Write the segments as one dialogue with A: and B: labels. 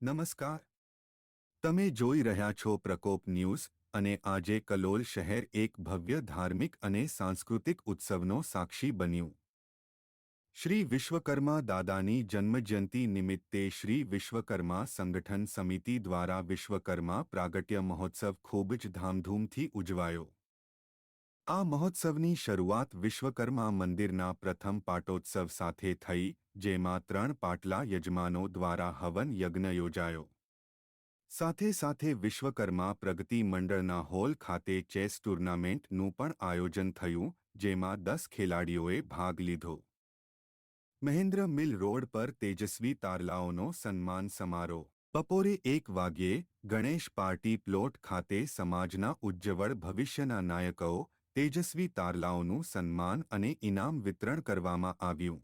A: નમસ્કાર. તમે જોઈ રહ્યા છો પ્રકોપ ન્યૂઝ અને આજે કલોલ શહેર એક ભવ્ય ધાર્મિક અને સાંસ્કૃતિક ઉત્સવનો સાક્ષી બન્યું. શ્રી વિશ્વકર્મા દાદાની જન્મજયંતિ નિમિત્તે શ્રી વિશ્વકર્મા સંગઠન સમિતિ દ્વારા વિશ્વકર્મા પ્રાગટ્ય મહોત્સવ ખૂબ જ ધામધૂમથી ઉજવાયો. આ મહોત્સવની શરૂઆત વિશ્વકર્મા મંદિરના પ્રથમ પાટોત્સવ સાથે થઈ, જેમાં 3 પાટલા યજમાનો દ્વારા હવન યજ્ઞ યોજાયો. સાથે સાથે વિશ્વકર્મા પ્રગતિ મંડળના હોલ ખાતે ચેસ ટૂર્નામેન્ટનું પણ આયોજન થયું, જેમાં 10 ખેલાડીઓએ ભાગ લીધો. મહેન્દ્ર મિલ રોડ પર તેજસ્વી તારલાઓનો સન્માન સમારોહ. બપોરે 1 વાગ્યે ગણેશ પાર્ટી પ્લોટ ખાતે સમાજના ઉજ્જવળ ભવિષ્યના નાયકો તેજસ્વી તારલાઓનું સન્માન અને ઇનામ વિતરણ કરવામાં આવ્યું.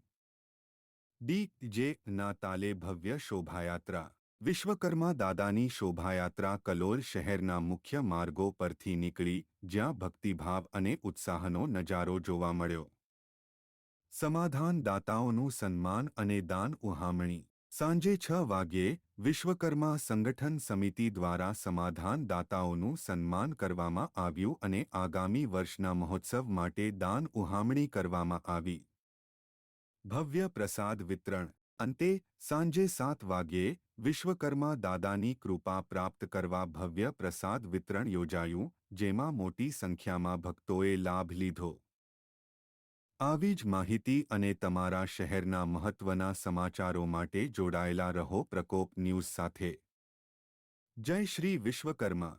A: ડી.જે. ના તાલે ભવ્ય શોભાયાત્રા. વિશ્વકર્મા દાદાની શોભાયાત્રા કલોલ શહેરના મુખ્ય માર્ગો પરથી નીકળી, જ્યાં ભક્તિભાવ અને ઉત્સાહનો નજારો જોવા મળ્યો. સમાધાન દાતાઓનું સન્માન અને દાન ઉહામણી. સાંજે 6 વાગ્યે વિશ્વકર્મા સંગઠન સમિતિ દ્વારા સમાધાન દાતાઓનું સન્માન કરવામાં આવ્યું અને આગામી વર્ષના મહોત્સવ માટે દાન ઉહામણી કરવામાં આવી. ભવ્ય પ્રસાદ વિતરણ. અંતે સાંજે 7 વાગ્યે વિશ્વકર્મા દાદાની કૃપા પ્રાપ્ત કરવા ભવ્ય પ્રસાદ વિતરણ યોજાયું, જેમાં મોટી સંખ્યામાં ભક્તોએ લાભ લીધો. આવી જ માહિતી અને તમારા શહેરના મહત્વના સમાચારો માટે જોડાયેલા રહો પ્રકોપ ન્યૂઝ સાથે. જય શ્રી વિશ્વકર્મા.